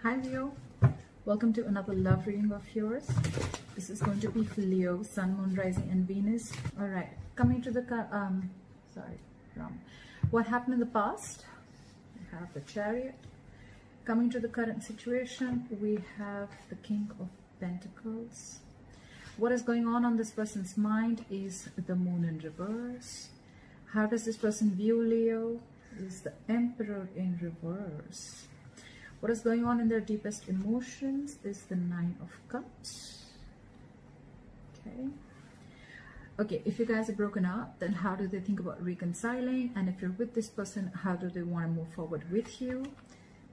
Hi Leo, welcome to another love reading of yours. This is going to be for Leo, Sun, Moon, Rising and Venus. All right, coming to the what happened in the past. We have the Chariot. Coming to the current situation, we have the King of Pentacles. What is going on this person's mind is the Moon in reverse. How does this person view Leo? Is the Emperor in reverse. What is going on in their deepest emotions is the Nine of Cups. Okay, if you guys are broken up, then how do they think about reconciling? And if you're with this person, how do they want to move forward with you?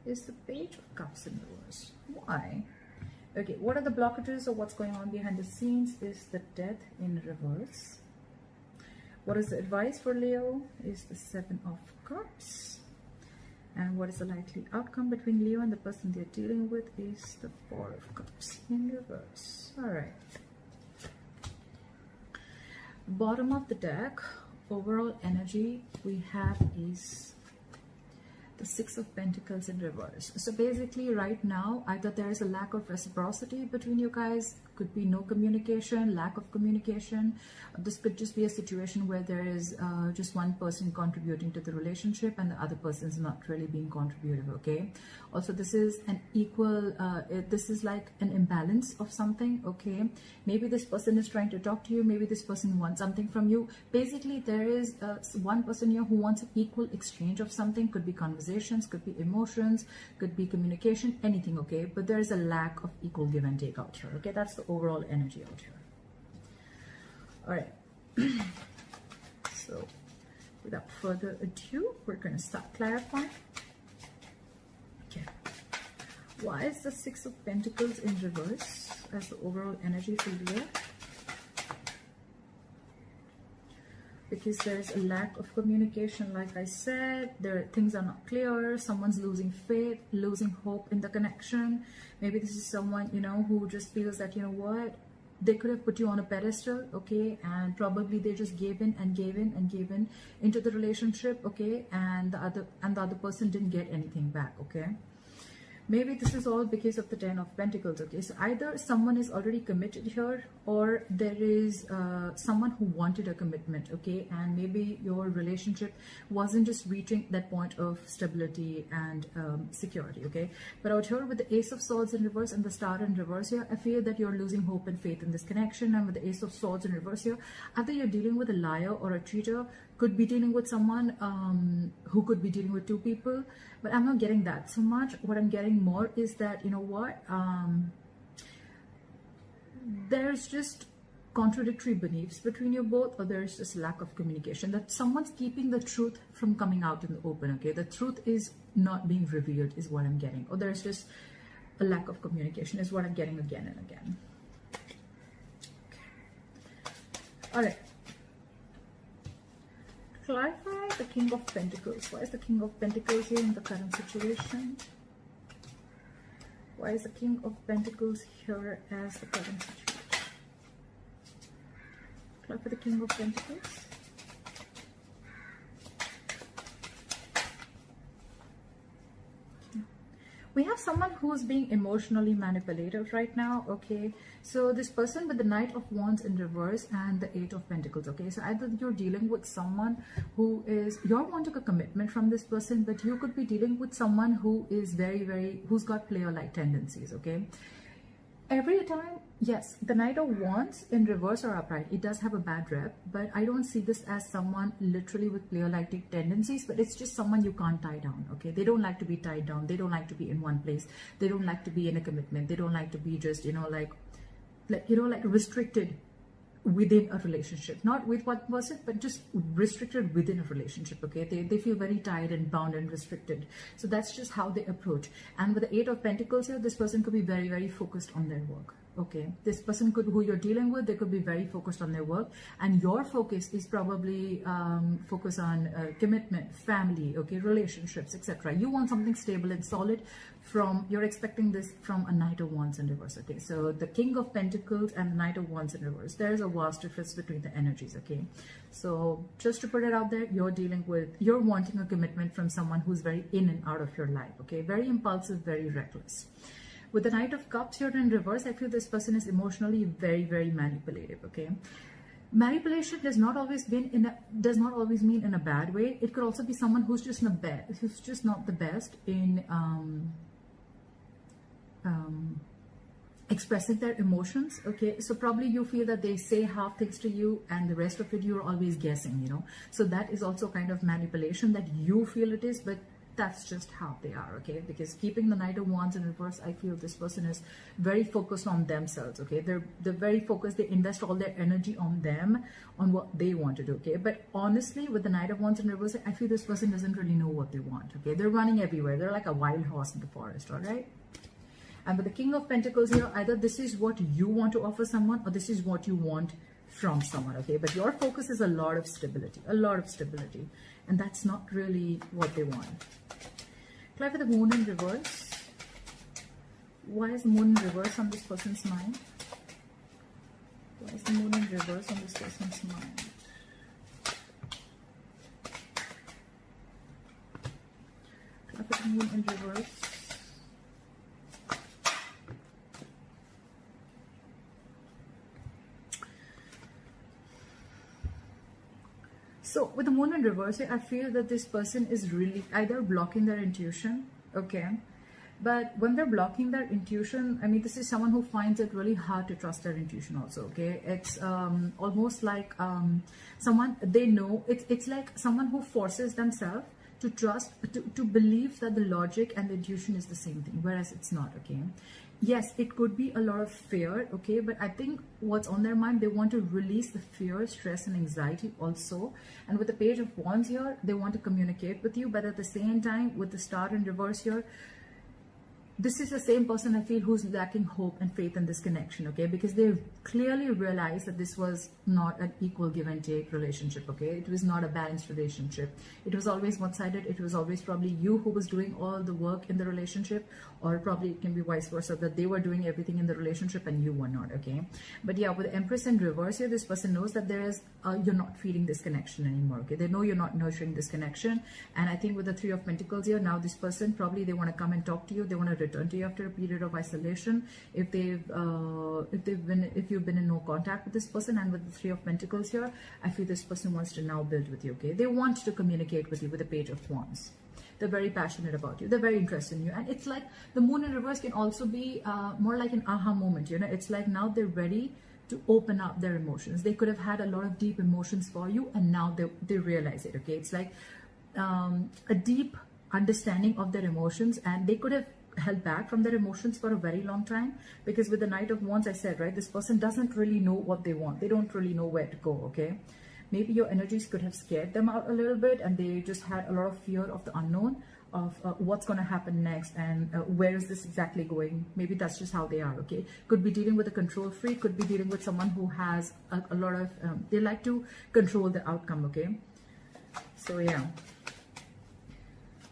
Is the Page of Cups in reverse. Why? Okay, what are the blockages or what's going on behind the scenes is the Death in reverse. What is the advice for Leo is the Seven of Cups. And what is the likely outcome between Leo and the person they're dealing with is the Four of Cups in reverse. All right. Bottom of the deck, overall energy we have is the Six of Pentacles in reverse. So basically right now, either there is a lack of reciprocity between you guys, could be no communication, lack of communication. This could just be a situation where there is just one person contributing to the relationship and the other person is not really being contributive, okay? Also, this is an equal, this is like an imbalance of something, okay? Maybe this person is trying to talk to you, maybe this person wants something from you. Basically, there is one person here who wants an equal exchange of something, could be conversations, could be emotions, could be communication, anything, okay? But there is a lack of equal give and take out here, okay? That's the overall energy out here. All right. So without further ado, we're going to start clarifying. Okay. Why is the Six of Pentacles in reverse as the overall energy for Leo? Because there's a lack of communication, like I said, things are not clear, someone's losing faith, losing hope in the connection. Maybe this is someone, you know, who just feels that, you know what, they could have put you on a pedestal, okay, and probably they just gave in and gave in and gave in into the relationship, okay, and the other person didn't get anything back, okay. Maybe this is all because of the Ten of Pentacles, okay. So either someone is already committed here or there is someone who wanted a commitment, okay. And maybe your relationship wasn't just reaching that point of stability and security, okay. But out here with the Ace of Swords in reverse and the Star in reverse here, I feel that you're losing hope and faith in this connection. And with the Ace of Swords in reverse here, either you're dealing with a liar or a cheater, could be dealing with someone who could be dealing with two people, but I'm not getting that so much. What I'm getting more is that, you know what, there's just contradictory beliefs between you both, or there's just lack of communication, that someone's keeping the truth from coming out in the open, okay. The truth is not being revealed is what I'm getting, or there's just a lack of communication is what I'm getting again and again. Okay. All right. Clarify the King of Pentacles. Why is the King of Pentacles here in the current situation? Why is the King of Pentacles here as the current situation? Clarify the King of Pentacles. We have someone who's being emotionally manipulative right now, okay. So this person with the Knight of Wands in reverse and the Eight of Pentacles, okay. So either you're dealing with someone who is, you're wanting a commitment from this person, but you could be dealing with someone who is who's got player-like tendencies, okay. Every time, yes, the Knight of Wands in reverse or upright, it does have a bad rep, but I don't see this as someone literally with player-like tendencies, but it's just someone you can't tie down, okay? They don't like to be tied down. They don't like to be in one place. They don't like to be in a commitment. They don't like to be just, you know, like restricted within a relationship, not with one person, but just restricted within a relationship, okay. They feel very tied and bound and restricted, so that's just how they approach. And with the Eight of Pentacles here, this person could be very focused on their work, Okay, this person who you're dealing with, they could be very focused on their work, and your focus is probably focus on commitment, family, okay, relationships, etc. You want something stable and solid. You're expecting this from a Knight of Wands in reverse. Okay, so the King of Pentacles and the Knight of Wands in reverse, there's a vast difference between the energies. Okay, so just to put it out there, you're wanting a commitment from someone who's very in and out of your life. Okay, very impulsive, very reckless. With the Knight of Cups here in reverse, I feel this person is emotionally very, very manipulative. Okay, manipulation does not always mean in a bad way. It could also be someone who's just not the best in expressing their emotions. Okay, so probably you feel that they say half things to you and the rest of it you're always guessing, you know. So that is also kind of manipulation that you feel it is, but that's just how they are. Okay, because keeping the Knight of Wands in reverse, I feel this person is very focused on themselves. Okay, they're very focused. They invest all their energy on them, on what they want to do. Okay, but honestly, with the Knight of Wands in reverse, I feel this person doesn't really know what they want. Okay, they're running everywhere. They're like a wild horse in the forest. All right. And with the King of Pentacles here, either this is what you want to offer someone, or this is what you want from someone. Okay, but your focus is a lot of stability, and that's not really what they want. Apply for the Moon in reverse. Why is the Moon in reverse on this person's mind? Why is the Moon in reverse on this person's mind? Apply for the Moon in reverse. So with the Moon in reverse, I feel that this person is really either blocking their intuition, okay? But when they're blocking their intuition, I mean, this is someone who finds it really hard to trust their intuition also, okay? It's almost like someone, they know, it's like someone who forces themselves to trust, to believe that the logic and the intuition is the same thing, whereas it's not, okay? Yes, it could be a lot of fear, okay, but I think what's on their mind, they want to release the fear, stress, and anxiety also. And with the Page of Wands here, they want to communicate with you, but at the same time, with the Star in reverse here, this is the same person I feel who's lacking hope and faith in this connection, okay? Because they clearly realized that this was not an equal give and take relationship, okay? It was not a balanced relationship. It was always one-sided. It was always probably you who was doing all the work in the relationship, or probably it can be vice versa, that they were doing everything in the relationship and you were not, okay? But yeah, with the Empress in reverse here, this person knows that there is, you're not feeding this connection anymore, okay? They know you're not nurturing this connection. And I think with the Three of Pentacles here, now this person, probably they want to come and talk to you. They want to return to you after a period of isolation. If you've been in no contact with this person, and with the Three of Pentacles here, I feel this person wants to now build with you, okay? They want to communicate with you with the Page of Wands. They're very passionate about you. They're very interested in you. And it's like the Moon in reverse can also be more like an aha moment, you know? It's like now they're ready to open up their emotions. They could have had a lot of deep emotions for you, and now they realize it, okay? It's like a deep understanding of their emotions, and they could have held back from their emotions for a very long time, because with the Knight of Wands, I said, right, this person doesn't really know what they want. They don't really know where to go, okay? Maybe your energies could have scared them out a little bit, and they just had a lot of fear of the unknown, of what's going to happen next, and where is this exactly going. Maybe that's just how they are, okay? Could be dealing with a control freak, could be dealing with someone who has a lot of, they like to control the outcome, okay? So yeah.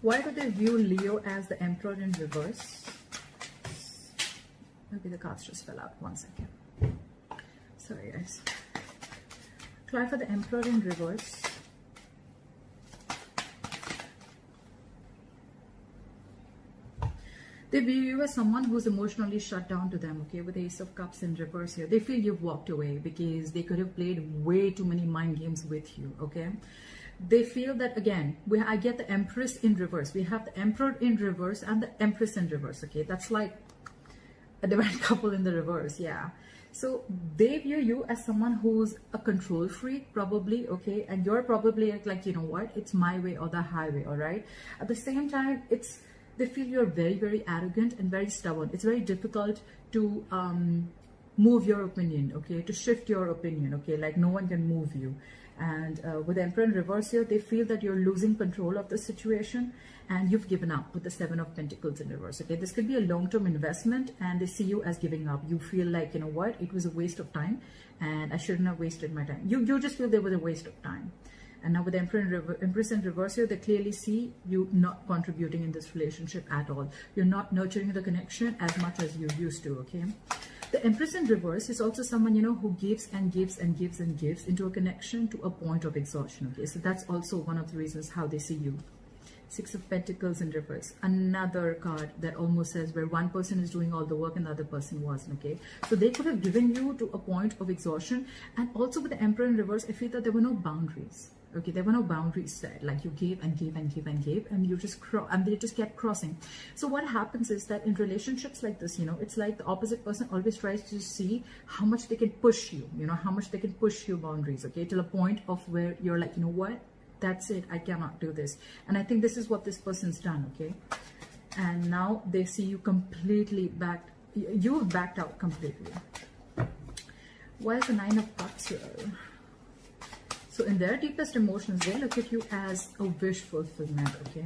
Why do they view Leo as the Emperor in reverse? Maybe the cards just fell out. 1 second. Sorry, guys. Try for the Emperor in reverse. They view you as someone who's emotionally shut down to them, okay? With the Ace of Cups in reverse here. They feel you've walked away because they could have played way too many mind games with you, okay? They feel that, again, I get the Empress in reverse. We have the Emperor in reverse and the Empress in reverse, okay? That's like a divine couple in the reverse, yeah. So they view you as someone who's a control freak, probably, okay? And you're probably like, you know what? It's my way or the highway, all right? At the same time, they feel you're very, very arrogant and very stubborn. It's very difficult to move your opinion, okay? To shift your opinion, okay? Like no one can move you. And with the Emperor in reverse here, they feel that you're losing control of the situation and you've given up with the Seven of Pentacles in reverse. Okay, this could be a long-term investment and they see you as giving up. You feel like, you know what, it was a waste of time and I shouldn't have wasted my time. You just feel there was a waste of time. And now with the Empress in reverse here, they clearly see you not contributing in this relationship at all. You're not nurturing the connection as much as you used to, okay? The Empress in reverse is also someone, you know, who gives and gives and gives and gives into a connection to a point of exhaustion, okay? So that's also one of the reasons how they see you. Six of Pentacles in reverse. Another card that almost says where one person is doing all the work and the other person wasn't, okay? So they could have given you to a point of exhaustion. And also with the Emperor in reverse, I feel that there were no boundaries. Okay, there were no boundaries set. Like you gave and gave and gave and gave, and you just and they just kept crossing. So what happens is that in relationships like this, you know, it's like the opposite person always tries to see how much they can push you. You know, how much they can push your boundaries. Okay, till a point of where you're like, you know what, that's it. I cannot do this. And I think this is what this person's done. Okay, and now they see you completely backed. You've backed out completely. Why is the Nine of Cups here? So in their deepest emotions, they look at you as a wish fulfillment, okay?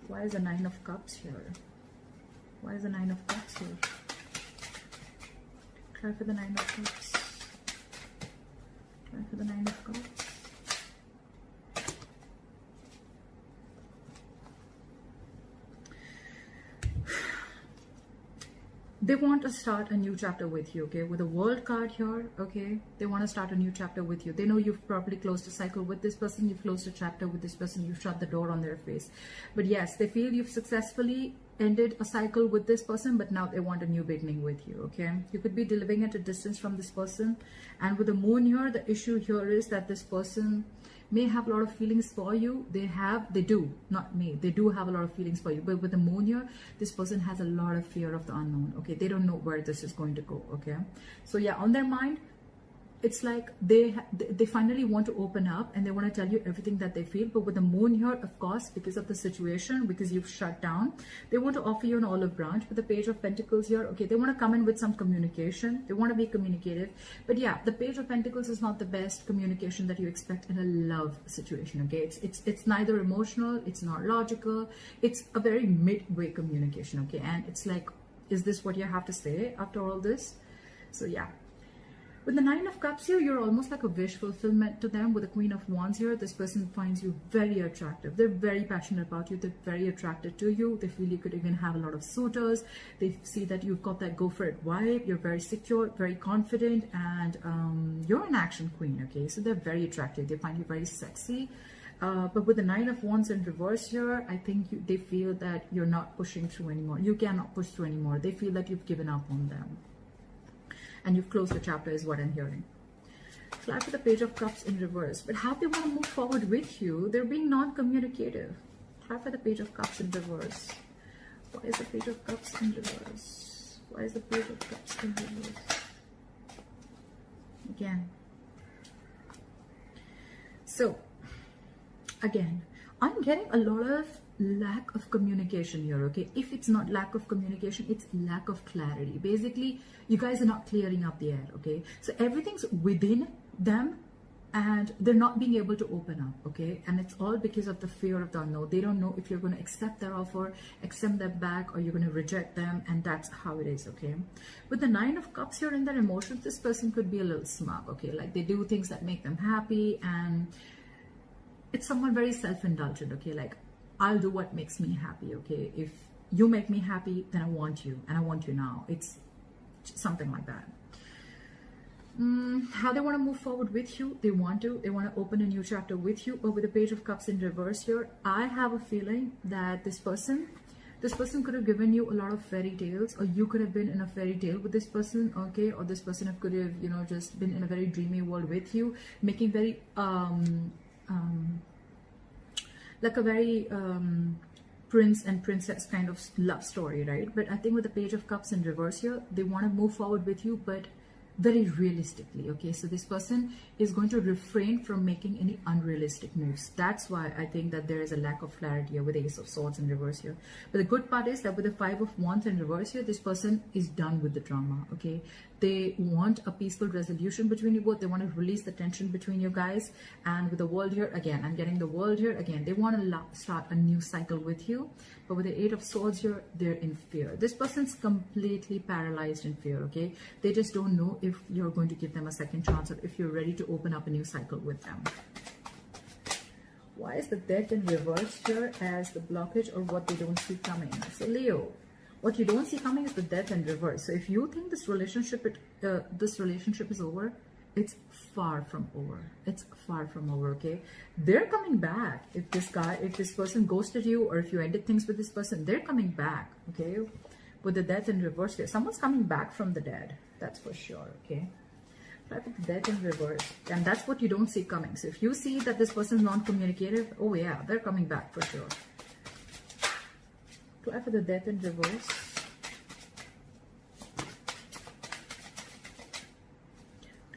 Why is the Nine of Cups here? Why is the Nine of Cups here? Try for the Nine of Cups. Try for the Nine of Cups. They want to start a new chapter with you, okay? With a World card here, okay? They want to start a new chapter with you. They know you've probably closed a cycle with this person. You've closed a chapter with this person. You've shut the door on their face. But yes, they feel you've successfully ended a cycle with this person, but now they want a new beginning with you, okay? You could be living at a distance from this person. And with the Moon here, the issue here is that this person may have a lot of feelings for you. They do, not me. They do have a lot of feelings for you. But with the Moon here, this person has a lot of fear of the unknown, okay? They don't know where this is going to go, okay? So yeah, on their mind, it's like they finally want to open up and they want to tell you everything that they feel. But with the Moon here, of course, because of the situation, because you've shut down, they want to offer you an olive branch. With the Page of Pentacles here, okay, they want to come in with some communication. They want to be communicative. But yeah, the Page of Pentacles is not the best communication that you expect in a love situation, okay? It's neither emotional, it's not logical. It's a very midway communication, okay? And it's like, is this what you have to say after all this? So yeah. With the Nine of Cups here, you're almost like a wish fulfillment to them. With the Queen of Wands here, this person finds you very attractive. They're very passionate about you. They're very attracted to you. They feel you could even have a lot of suitors. They see that you've got that go for it vibe. You're very secure, very confident, and you're an action queen, okay? So they're very attractive. They find you very sexy. But with the Nine of Wands in reverse here, I think they feel that you're not pushing through anymore. You cannot push through anymore. They feel that you've given up on them. And you've closed the chapter is what I'm hearing. Fly for the Page of Cups in reverse. But how they want to move forward with you, they're being non-communicative. Fly for the Page of Cups in reverse. Why is the Page of Cups in reverse? Why is the Page of Cups in reverse? Again. So, again, I'm getting a lot of lack of communication here, okay? If it's not lack of communication, it's lack of clarity. Basically, you guys are not clearing up the air, okay? So everything's within them and they're not being able to open up, okay? And it's all because of the fear of the unknown. They don't know if you're going to accept their offer, accept them back, or you're going to reject them, and that's how it is, okay? With the Nine of Cups here in their emotions, this person could be a little smug, okay? Like they do things that make them happy, and it's someone very self-indulgent, okay? Like, I'll do what makes me happy, okay? If you make me happy, then I want you, and I want you now. It's something like that. How they want to move forward with you, they want to open a new chapter with you. But with the Page of Cups in reverse here, I have a feeling that this person could have given you a lot of fairy tales, or you could have been in a fairy tale with this person, okay? Or this person could have, you know, just been in a very dreamy world with you, making very like a very prince and princess kind of love story, right? But I think with the Page of Cups in reverse here, they want to move forward with you, but very realistically, okay? So this person is going to refrain from making any unrealistic moves. That's why I think that there is a lack of clarity here with the Ace of Swords in reverse here. But the good part is that with the Five of Wands in reverse here, this person is done with the drama, okay? They want a peaceful resolution between you both. They want to release the tension between you guys. And with the world here, again, I'm getting the world here again. They want to start a new cycle with you. But with the 8 of Swords here, they're in fear. This person's completely paralyzed in fear, okay? They just don't know if you're going to give them a second chance or if you're ready to open up a new cycle with them. Why is the Death in reverse here as the blockage or what they don't see coming? So Leo, what you don't see coming is the Death in reverse. So if you think this relationship is over, it's far from over. It's far from over, okay? They're coming back. If this person ghosted you, or if you ended things with this person, they're coming back, okay? With the Death in reverse here, someone's coming back from the dead. That's for sure, okay? Try for the Death in reverse, and that's what you don't see coming. So if you see that this person is non-communicative, oh yeah, they're coming back for sure. Try for the Death in reverse.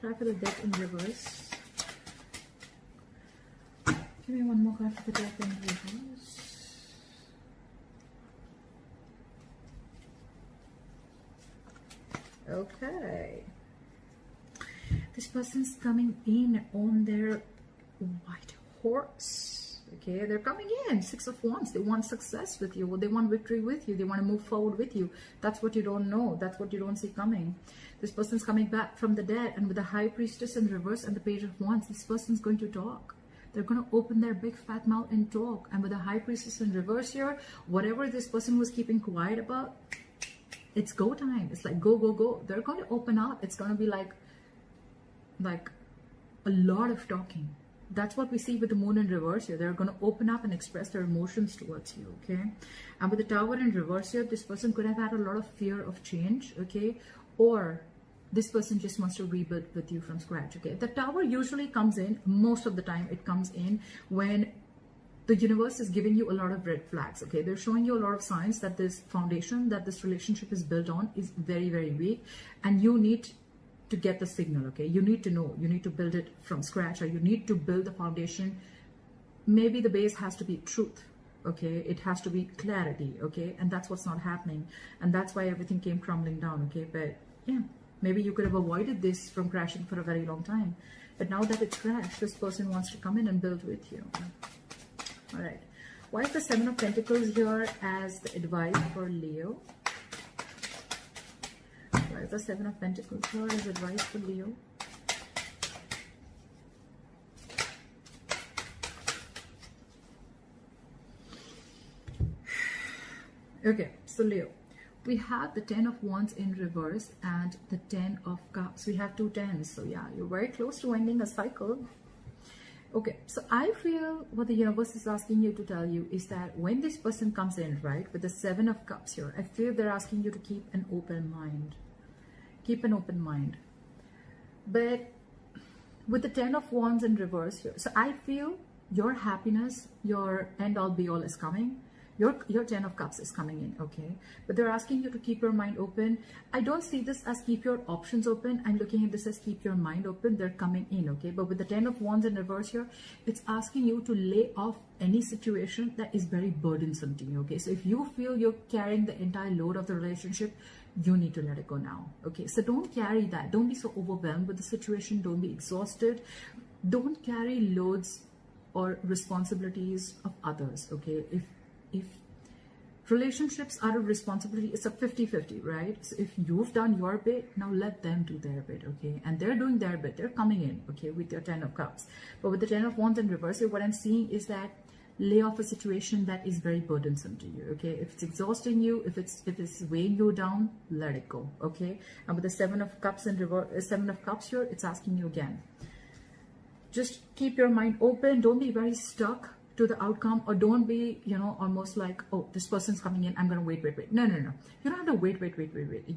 Try for the Death in reverse. Give me one more card for the Death in reverse. Okay. This person's coming in on their white horse. Okay, they're coming in. 6 of Wands. They want success with you. They want victory with you. They want to move forward with you. That's what you don't know. That's what you don't see coming. This person's coming back from the dead, and with the High Priestess in reverse and the Page of Wands, this person's going to talk. They're going to open their big fat mouth and talk. And with the High Priestess in reverse here, whatever this person was keeping quiet about, it's go time. It's like go, go, go. They're going to open up. It's going to be like a lot of talking. That's what we see with the Moon in reverse here. They're going to open up and express their emotions towards you, okay? And with the Tower in reverse here, this person could have had a lot of fear of change, okay? Or this person just wants to rebuild with you from scratch, okay? The Tower usually comes in, most of the time it comes in when the universe is giving you a lot of red flags, okay? They're showing you a lot of signs that this foundation that this relationship is built on is very, very weak, and you need to get the signal, okay? You need to know, you need to build it from scratch, or you need to build the foundation. Maybe the base has to be truth, okay? It has to be clarity, okay? And that's what's not happening, and that's why everything came crumbling down, okay? But yeah, maybe you could have avoided this from crashing for a very long time, but now that it's crashed, this person wants to come in and build with you. All right, why is the 7 of Pentacles here as the advice for Leo? Why is the 7 of Pentacles here as advice for Leo? Okay, so Leo, we have the 10 of Wands in reverse and the 10 of Cups. We have 2 10s. So yeah, you're very close to ending a cycle. Okay, so I feel what the universe is asking you to tell you is that when this person comes in, right, with the 7 of Cups here, I feel they're asking you to keep an open mind. Keep an open mind. But with the 10 of Wands in reverse here, so I feel your happiness, your end all be all is coming. Your 10 of Cups is coming in, okay? But they're asking you to keep your mind open. I don't see this as keep your options open. I'm looking at this as keep your mind open. They're coming in, okay? But with the 10 of Wands in reverse here, it's asking you to lay off any situation that is very burdensome to you, okay? So if you feel you're carrying the entire load of the relationship, you need to let it go now, okay? So don't carry that. Don't be so overwhelmed with the situation. Don't be exhausted. Don't carry loads or responsibilities of others, okay? If relationships are a responsibility, it's a 50-50, right? So if you've done your bit, now let them do their bit, okay? And they're doing their bit. They're coming in, okay, with your 10 of Cups. But with the 10 of Wands in reverse here, what I'm seeing is that lay off a situation that is very burdensome to you, okay? If it's exhausting you, if it's weighing you down, let it go, okay? And with the 7 of Cups in reverse, 7 of Cups here, it's asking you again, just keep your mind open. Don't be very stuck to the outcome, or don't be, you know, almost like, oh, this person's coming in, I'm gonna wait. No. You don't have to wait.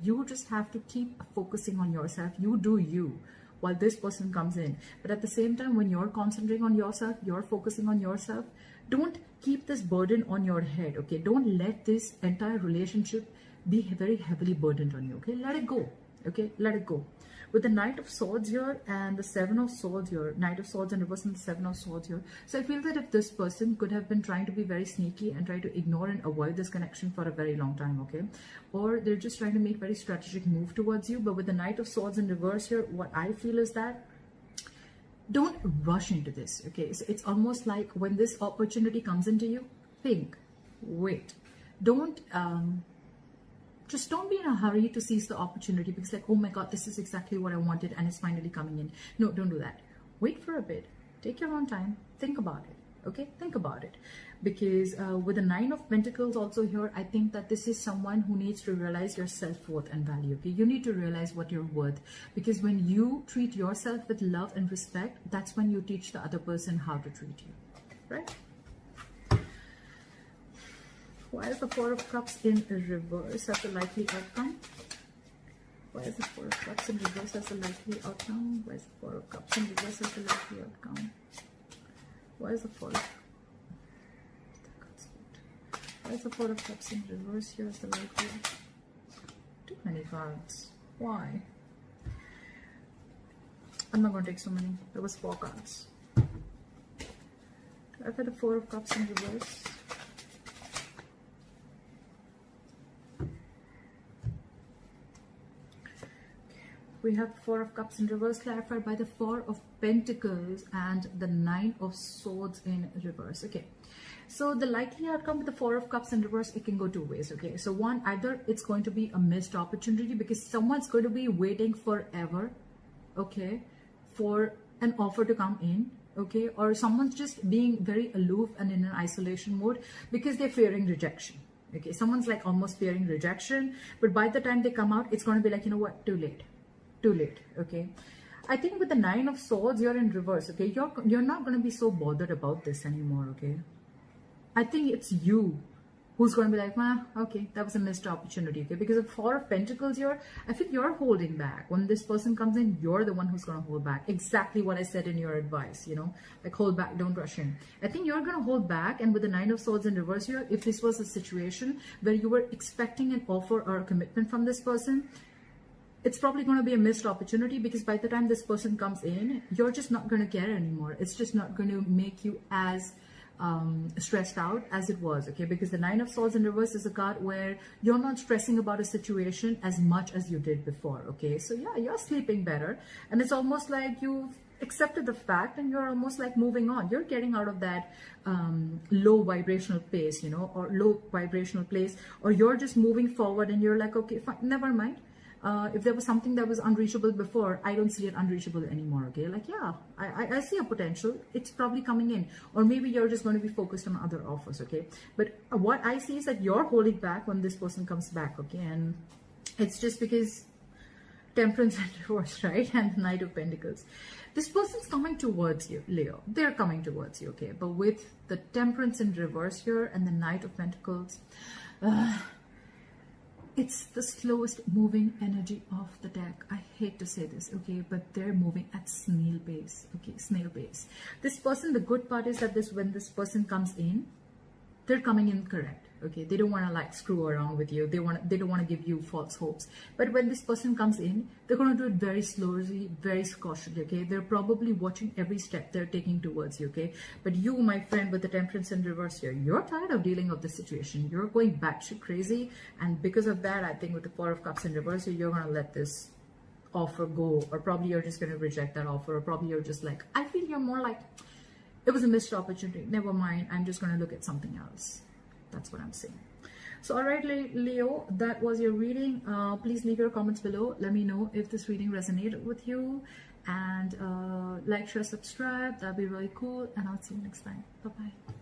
You just have to keep focusing on yourself. You do you while this person comes in. But at the same time, when you're concentrating on yourself, you're focusing on yourself, don't keep this burden on your head, okay? Don't let this entire relationship be very heavily burdened on you, okay? Let it go, Okay, let it go. With the Knight of Swords here and the Seven of Swords here, Knight of Swords in reverse and the Seven of Swords here. So I feel that if this person could have been trying to be very sneaky and try to ignore and avoid this connection for a very long time, okay? Or they're just trying to make very strategic move towards you. But with the Knight of Swords in reverse here, what I feel is that don't rush into this, okay? So it's almost like when this opportunity comes into you, think, wait. Just don't be in a hurry to seize the opportunity because like, oh my God, this is exactly what I wanted and it's finally coming in. No, don't do that. Wait for a bit. Take your own time. Think about it. Okay? Think about it. Because with the Nine of Pentacles also here, I think that this is someone who needs to realize your self-worth and value. Okay? You need to realize what you're worth. Because when you treat yourself with love and respect, that's when you teach the other person how to treat you. Right? Why is the Four of Cups in reverse as a likely outcome? Why is the Four of Cups in reverse as a likely outcome? Why is the Four of Cups in reverse as a likely outcome? Why is the Four of Cups in reverse here as the likely? Too many cards. Why? I'm not going to take so many. There was 4 cards. I've had the Four of Cups in reverse. We have Four of Cups in reverse clarified by the Four of Pentacles and the Nine of Swords in reverse. Okay, so the likely outcome with the Four of Cups in reverse, it can go 2 ways. Okay, so one, either it's going to be a missed opportunity because someone's going to be waiting forever, okay, for an offer to come in, okay, or someone's just being very aloof and in an isolation mode because they're fearing rejection. Okay, someone's like almost fearing rejection, but by the time they come out, it's going to be like, you know what, too late. Too late. Okay, I think with the Nine of Swords you're in reverse. Okay, you're not going to be so bothered about this anymore. Okay, I think it's you who's going to be like, okay, that was a missed opportunity. Okay, because of Four of Pentacles here, I think you're holding back. When this person comes in, you're the one who's going to hold back. Exactly what I said in your advice, you know, like hold back, don't rush in. I think you're going to hold back. And with the Nine of Swords in reverse here, if this was a situation where you were expecting an offer or a commitment from this person, it's probably going to be a missed opportunity because by the time this person comes in, you're just not going to care anymore. It's just not going to make you as stressed out as it was, okay? Because the Nine of Swords in reverse is a card where you're not stressing about a situation as much as you did before, okay? So yeah, you're sleeping better and it's almost like you've accepted the fact and you're almost like moving on. You're getting out of that low vibrational pace, you know, or low vibrational place, or you're just moving forward and you're like, okay, fine, never mind. If there was something that was unreachable before, I don't see it unreachable anymore, okay? Like, yeah, I see a potential. It's probably coming in. Or maybe you're just going to be focused on other offers, okay? But what I see is that you're holding back when this person comes back, okay? And it's just because Temperance and Divorce, right? And the Knight of Pentacles. This person's coming towards you, Leo. They're coming towards you, okay? But with the Temperance in reverse here and the Knight of Pentacles, it's the slowest moving energy of the deck. I hate to say this, okay, but they're moving at snail pace, okay, snail pace. This person, the good part is that when this person comes in, they're coming in correct, okay? They don't want to like screw around with you. They don't want to give you false hopes. But when this person comes in, they're going to do it very slowly, very cautiously, okay? They're probably watching every step they're taking towards you, okay? But you, my friend, with the Temperance in reverse here, you're tired of dealing with the situation. You're going batshit crazy. And because of that, I think with the Four of Cups in reverse here, you're going to let this offer go. Or probably you're just going to reject that offer. Or probably you're just like, I feel you're more like, it was a missed opportunity. Never mind. I'm just going to look at something else. That's what I'm saying. So, all right, Leo, that was your reading. Please leave your comments below. Let me know if this reading resonated with you. And like, share, subscribe. That'd be really cool. And I'll see you next time. Bye-bye.